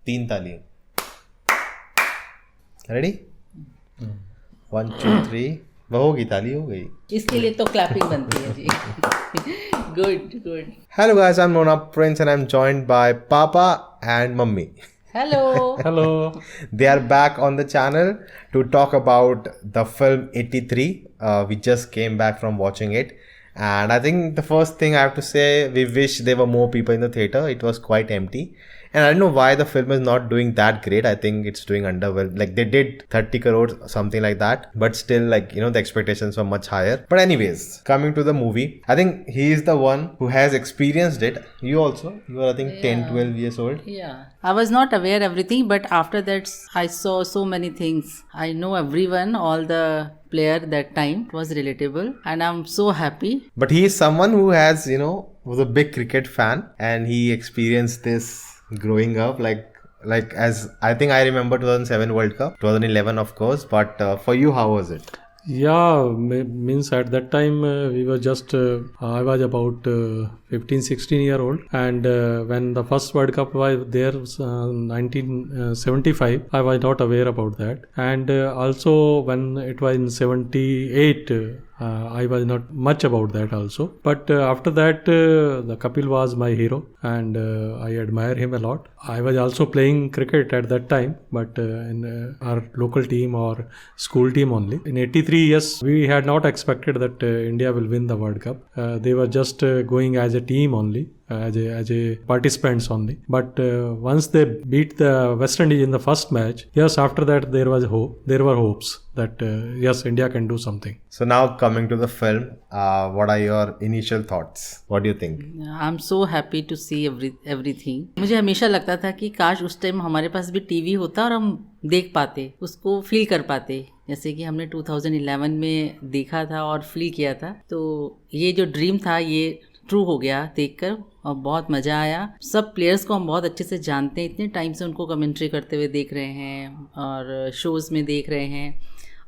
3 ताली. Ready? 1 2 3. वो होगी, ताली हो गई. इसके लिए तो क्लैपिंग बनती है जी. Good. Hello guys, I'm Nona Prince and I'm joined by Papa and Mummy. Hello. They are back on the channel to talk about the film 83. We just came back from watching it. And I think the first thing I have to say, we wish there were more people in the theater. It was quite empty. And I don't know why the film is not doing that great. I think it's doing underwhelmed. Like they did 30 crores, something like that. But still, like, you know, the expectations were much higher. But anyways, coming to the movie, I think he is the one who has experienced it. You also? You were, I think, 10, 12 years old. Yeah. I was not aware everything, but after that, I saw so many things. I know everyone, all the player that time. It was relatable. And I'm so happy. But he is someone who has, you know, was a big cricket fan. And he experienced this growing up, like as I think I remember 2007 World Cup, 2011 of course, but for you, how was it? Yeah, means at that time we were just I was about 15-16 year old, and when the first World Cup was there 1975, I was not aware about that, and also when it was in 78 I was not much about that also. But after that, the Kapil was my hero, and I admire him a lot. I was also playing cricket at that time, but in our local team or school team only. In 83, yes, we had not expected that India will win the World Cup. They were just going as a team only. As a participants only, but once they beat the West Indies in the first match, yes, after that there was hope. There were hopes that yes, India can do something. So now coming to the film, what are your initial thoughts? What do you think? I'm so happy to see everything. मुझे हमेशा लगता था कि काश उस time हमारे पास भी TV होता और हम देख पाते, उसको फील कर पाते, जैसे कि हमने 2011 में देखा था और फील किया था. तो ये जो ड्रीम था ये ट्रू हो गया देखकर, और बहुत मज़ा आया. सब प्लेयर्स को हम बहुत अच्छे से जानते हैं, इतने टाइम से उनको कमेंट्री करते हुए देख रहे हैं और शोज़ में देख रहे हैं.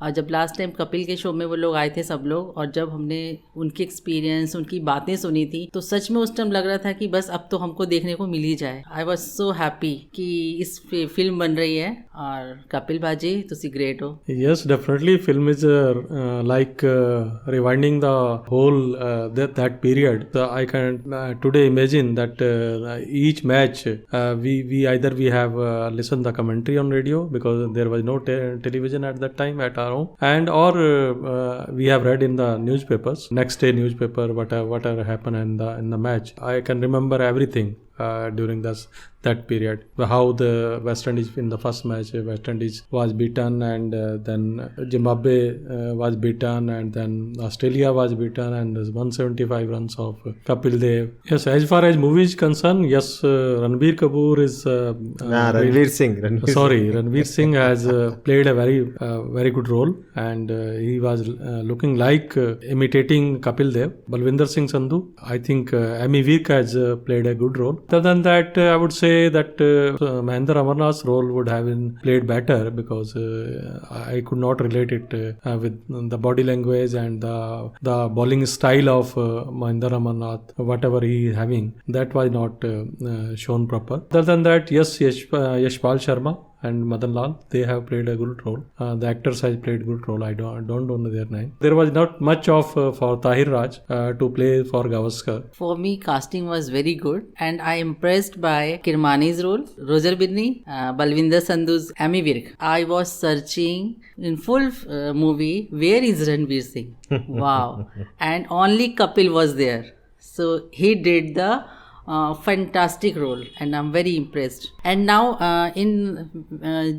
और जब लास्ट टाइम कपिल के शो में वो लोग आए थे सब लोग, और जब हमने उनकी एक्सपीरियंस, उनकी बातें सुनी थी, तो सच में उस टाइम लग रहा था कि बस अब तो हमको देखने को मिल ही जाए. आई वॉज सो हैप्पी कि इस फिल्म बन रही है. और कपिल भाजी तुसी ग्रेट हो. Yes, definitely film is like rewinding the whole that period. So I can today imagine that each match we either have listened the commentary on radio, because there was no television at that time at our home, and or we have read in the newspapers, next day newspaper, whatever happened in the match. I can remember everything during that period, how the West Indies in the first match, West Indies was beaten, and then Zimbabwe was beaten, and then Australia was beaten, and there's 175 runs of Kapil Dev. Yes, as far as movies concerned, yes, Ranveer Kapoor is Ranveer Singh. Ranveer Singh has played a very good role, and he was looking like imitating Kapil Dev. Balwinder Singh Sandhu, I think Amy Virk has played a good role. Other than that, I would say that Mahendra Amarnath's role would have been played better, because I could not relate it with the body language and the bowling style of Mahendra Amarnath, whatever he is having, that was not shown proper. Other than that, yes, Yashpal Sharma and Madan Lal, they have played a good role. The actors has played good role. I don't know their name. There was not much of for Tahir Raj to play for Gavaskar. For me, casting was very good, and I impressed by Kirmani's role, Roger Binny, Balwinder Sandhu's Amy Virk. I was searching in full movie, where is Ranveer Singh? Wow. And only Kapil was there. So he did the fantastic role, and I'm very impressed. And now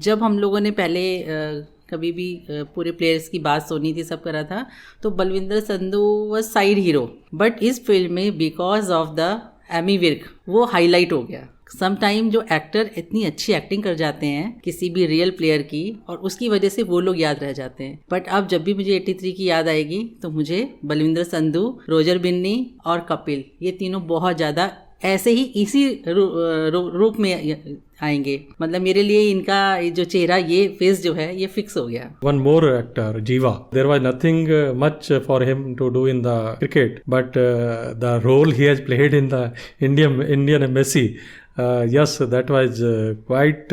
जब हम लोगों ने पहले कभी भी पूरे players की बात सुनी थी, सब करा था, तो Balwinder Sandhu was side hero, but इस फिल्म में because of the Ammy Virk वो हाईलाइट हो गया. समटाइम जो एक्टर इतनी अच्छी एक्टिंग कर जाते हैं किसी भी रियल प्लेयर की, और उसकी वजह से वो लोग याद रह जाते हैं. बट अब जब भी मुझे 83 की याद आएगी तो मुझे बलविंदर संधू, रोजर बिन्नी और कपिल, ये तीनों बहुत ज़्यादा ऐसे ही इसी रूप में आएंगे. मतलब मेरे लिए इनका जो चेहरा, ये फेस जो है, ये फिक्स हो गया. One more actor, Jiva. There was nothing much for him to do in the cricket, but the role he has played in the Indian embassy, yes, that was quite,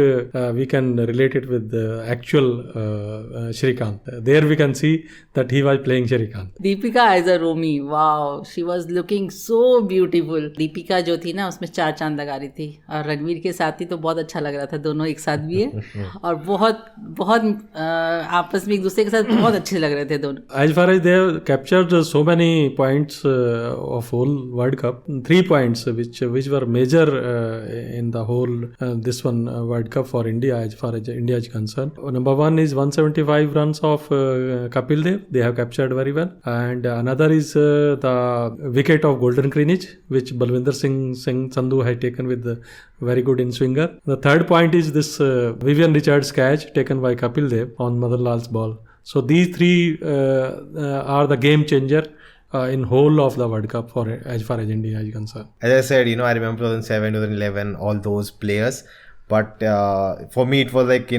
we can relate it with the actual Shrikant. There we can see that he was playing Shrikant. Deepika as a Romi, wow, she was looking so beautiful. Deepika जो थी ना उसमें 4 चांद लगा रही थी और रणवीर के साथ ही तो बहुत अच्छा लग रहा था, दोनों एक साथ भी है और बहुत बहुत आपस में एक दूसरे के साथ बहुत अच्छे लग रहे थे दोनों. As far as they have captured so many points of whole World Cup, 3 points which were major in the whole this one World Cup for India as far as India is concerned. Number 1 is 175 runs of Kapil Dev, they have captured very well, and another is the wicket of golden Greenwich which Balwinder Singh Sandhu had taken with the very good in swinger. The third point is this Vivian Richards catch taken by Kapil Dev on Madanlal's ball. So these 3 are the game changer in whole of the World Cup for as far as India is concerned. As I said, I remember 2007, 2011, all those players. But for me, it was like,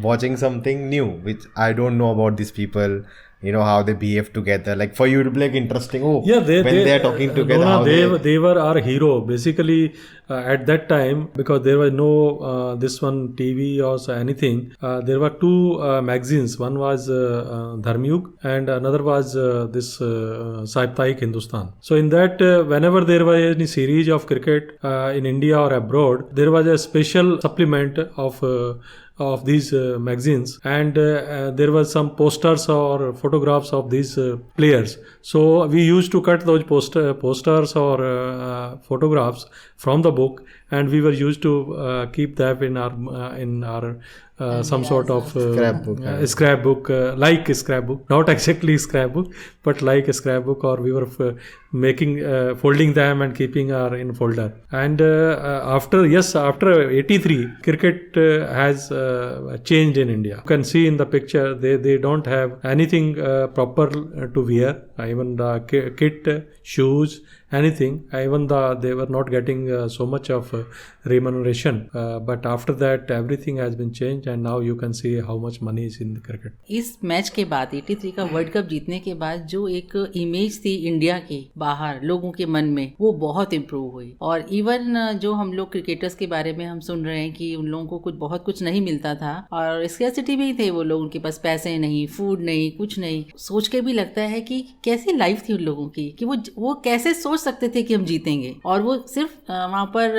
watching something new, which I don't know about these people, how they behave together. Like for you to be like interesting. Oh, yeah, they are talking together. Nona, they were our hero. Basically, at that time, because there was no this one TV or anything, there were 2 magazines. One was Dharmyug and another was this Sahiptaik Hindustan. So in that, whenever there was any series of cricket in India or abroad, there was a special supplement of these magazines, and there was some posters or photographs of these players. So we used to cut those posters or photographs from the book, and we were used to keep that in our some sort of scrapbook, like a scrapbook, not exactly scrapbook, but like a scrapbook, or we were folding them and keeping in folder. And after 83, cricket has changed in India. You can see in the picture they don't have anything proper to wear, even the kit, shoes, anything. Even they were not getting so much of remuneration. But after that, everything has been changed, and now you can see how much money is in the cricket. इस match के बाद 83 का world cup जीतने के बाद जो एक image थी इंडिया की बाहर लोगों के मन में, वो बहुत इम्प्रूव हुई. और इवन जो हम लोग क्रिकेटर्स के बारे में हम सुन रहे हैं कि उन लोगों को बहुत कुछ नहीं मिलता था और स्कैर्सिटी में ही थे वो लोग, उनके पास पैसे नहीं, फूड नहीं, कुछ नहीं. सोच के भी लगता है कि कैसी लाइफ थी उन लोगों की, कि वो कैसे सोच सकते थे कि हम जीतेंगे. और वो सिर्फ वहाँ पर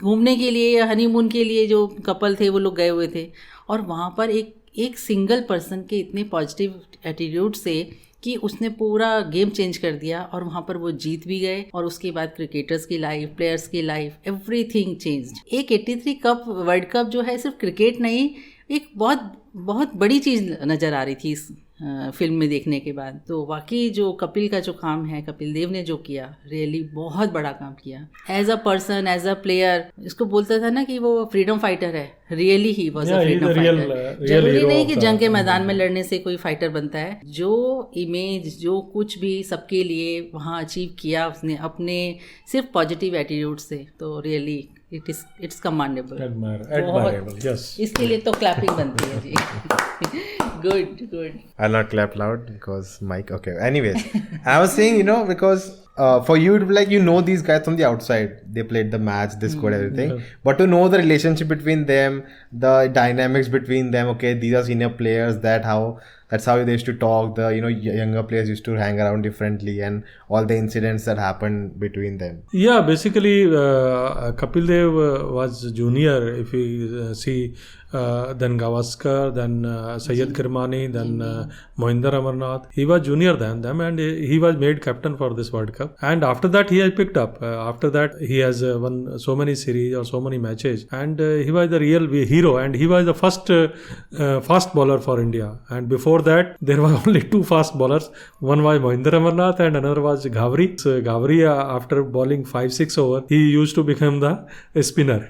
घूमने के लिए या हनीमून के लिए जो कपल थे वो लोग गए हुए थे, और वहाँ पर एक सिंगल पर्सन के इतने पॉजिटिव एटीट्यूड से कि उसने पूरा गेम चेंज कर दिया, और वहाँ पर वो जीत भी गए. और उसके बाद क्रिकेटर्स की लाइफ, प्लेयर्स की लाइफ, एवरीथिंग चेंज्ड. एक 83 कप वर्ल्ड कप जो है सिर्फ क्रिकेट नहीं, एक बहुत बहुत बड़ी चीज़ नज़र आ रही थी इस फिल्म में देखने के बाद. तो वाकई जो कपिल का जो काम है, कपिल देव ने जो किया, रियली बहुत बड़ा काम किया. As a person, as a player, इसको बोलता था ना कि वो फ्रीडम फाइटर है. Really he was a freedom fighter. जरूरी नहीं कि जंग के मैदान में लड़ने से कोई फाइटर बनता है. जो इमेज, जो कुछ भी सबके लिए वहाँ अचीव किया उसने अपने सिर्फ पॉजिटिव एटीट्यूड से, तो really it's commendable. Admirable, yes. इसके लिए तो क्लैपिंग बनती है जी. Good. I'll not clap loud because mic. Okay. Anyways, I was saying, because for you to be like, these guys from the outside, they played the match, they scored everything. Yeah. But to know the relationship between them, the dynamics between them, okay, these are senior players, that's how they used to talk. The younger players used to hang around differently, and all the incidents that happened between them. Yeah, basically Kapil Dev was junior. If we see then Gavaskar, then Syed Kirmani, then Mohinder Amarnath. He was junior than them, and he was made captain for this World Cup. And after that, he has picked up. After that, he has won so many series or so many matches, and he was the real hero. And he was the first fast bowler for India. And before that, there were only 2 fast bowlers. One was Mohinder Amarnath, and another was Ghavri. So Ghavri, after bowling 5-6 over, he used to become the spinner.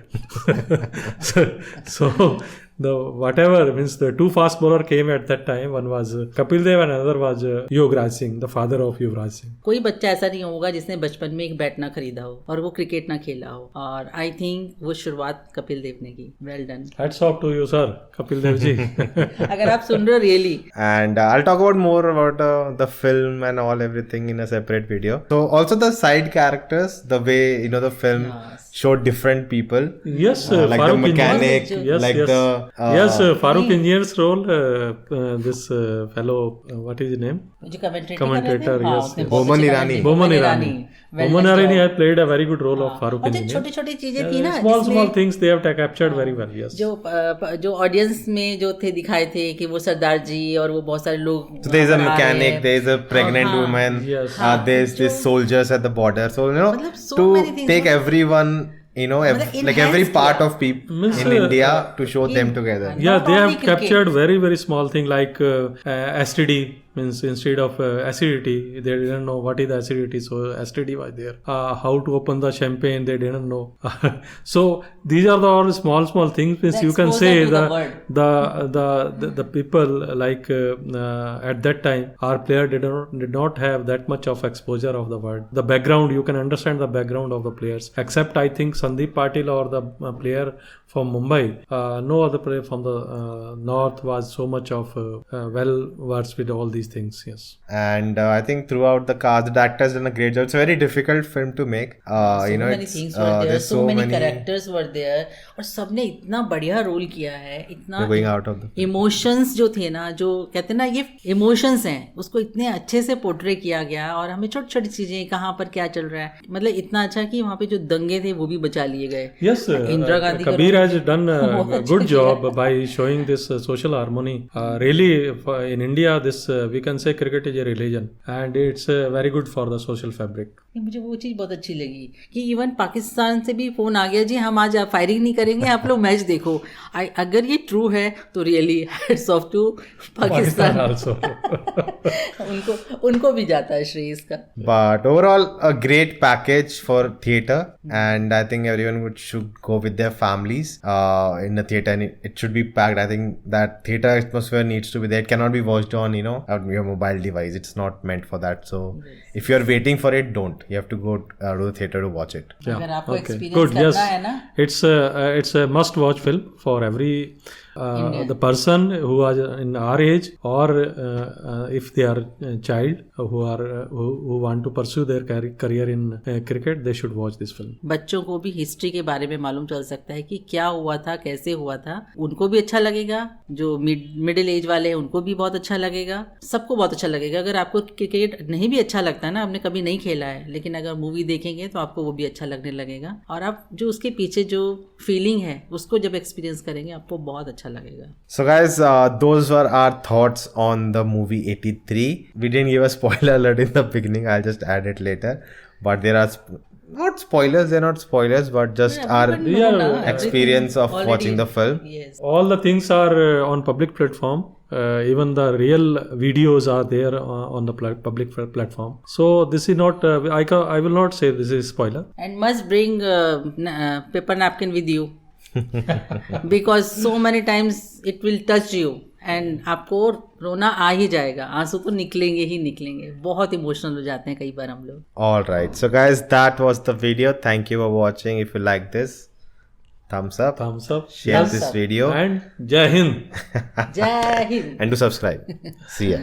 so the whatever means the two fast bowler came at that time. One was Kapil Dev and another was Yuvraj Singh, the father of Yuvraj Singh. कोई बच्चा ऐसा नहीं होगा जिसने बचपन में एक bat ना खरीदा हो और वो क्रिकेट ना खेला हो, और आई थिंक वो शुरुआत कपिल देव ने की. Well done. Hats off to you, sir, Kapil Dev ji. अगर आप सुन रहे हो really. And I'll talk about more about the film and all everything in a separate video. So also the side characters, the way the film showed different people. Yes, like Farooq the mechanic, yes, like yes. the Farooq engineer's role. This fellow, what is his name? जो commentator yes, yes. Boman Irani. Boman Irani has played a very good role of Farooq engineer. छोटी छोटी चीजें थी ना, small things they have captured very well. Yes. जो audience में जो थे दिखाए थे कि वो सरदार जी और वो बहुत सारे लोग. So there is a mechanic, there is a pregnant woman, Yes. there is this soldiers at the border. So to take everyone, like every part of people in India to show them together. Yeah, they have captured very, very small thing like STD. Means instead of acidity, they didn't know what is the acidity, so STD was there. How to open the champagne, they didn't know. So these are the all small things. Means you can say the people like at that time our player did not have that much of exposure of the word. The background, you can understand the background of the players. Except I think Sandeep Patil or the player from Mumbai, no other player from the north was so much of well versed with all these things. Yes. And I think throughout the cast, the actors done a great job. It's a very difficult film to make. So many things were there, so many characters were there, और सबने इतना बढ़िया role किया है, इतना going out of the emotions जो थे ना, जो कहते हैं ना ये इमोशंस हैं, उसको इतने अच्छे से पोर्ट्रे किया गया, और हमें छोटी छोटी चीजें कहाँ पर क्या चल रहा है, मतलब इतना अच्छा कि वहाँ पे जो दंगे थे वो भी बचा लिए गए. Yes, Indira Gandhi Kabir has done a good job by showing this social harmony. Really, in India, this we can say cricket is a religion, and it's very good for the social fabric. मुझे वो चीज़ बहुत अच्छी लगी कि even Pakistan से भी phone आ गया, जी हम आज फायरिंग नहीं करेंगे, आप लोग मैच देखो. अगर ये ट्रू है तो really hats off to Pakistan. उनको भी जाता है श्रेय इसका. But overall, a great package for theatre, and I think everyone should go with their families in the theatre, and it should be packed. I think that theatre atmosphere needs to be there. It cannot be watched on your mobile device. It's not meant for that. So if you are waiting for it, don't. You have to go to the theatre to watch it. Yeah. अगर आपको Okay. experience Good. करना Yes. है ना, It's a must watch film for every the person who are in our age, or if they are a child who want to pursue their career in cricket, they should watch this film. बच्चों को भी history के बारे में मालूम चल सकता है कि क्या हुआ था, कैसे हुआ था. उनको भी अच्छा लगेगा, जो मिडिल एज वाले हैं उनको भी बहुत अच्छा लगेगा, सबको बहुत अच्छा लगेगा. अगर आपको क्रिकेट नहीं भी अच्छा लगता है ना, आपने कभी नहीं खेला है, लेकिन अगर मूवी देखेंगे तो आपको वो भी अच्छा लगने लगेगा, और आप जो उसके पीछे जो फीलिंग है उसको जब एक्सपीरियंस करेंगे आपको बहुत अच्छा लगेगा. So guys, those were our thoughts on the movie 83. We didn't give a spoiler alert in the beginning. I'll just add it later. But there are not spoilers. They're not spoilers, but just our experience of watching the film. Yes. All the things are on public platform. Even the real videos are there on the public platform. So this is not. I will not say this is spoiler. And must bring paper napkin with you. Because so many times it will touch you and आपको रोना आ ही जाएगा, आंसू तो निकलेंगे ही निकलेंगे, बहुत emotional हो जाते हैं कई बार हम लोग. All right, so guys, that was the video. Thank you for watching. If you like this, thumbs up, share Thumbs this up. video, and Jai Hind. Jai Hind. and to subscribe. See ya.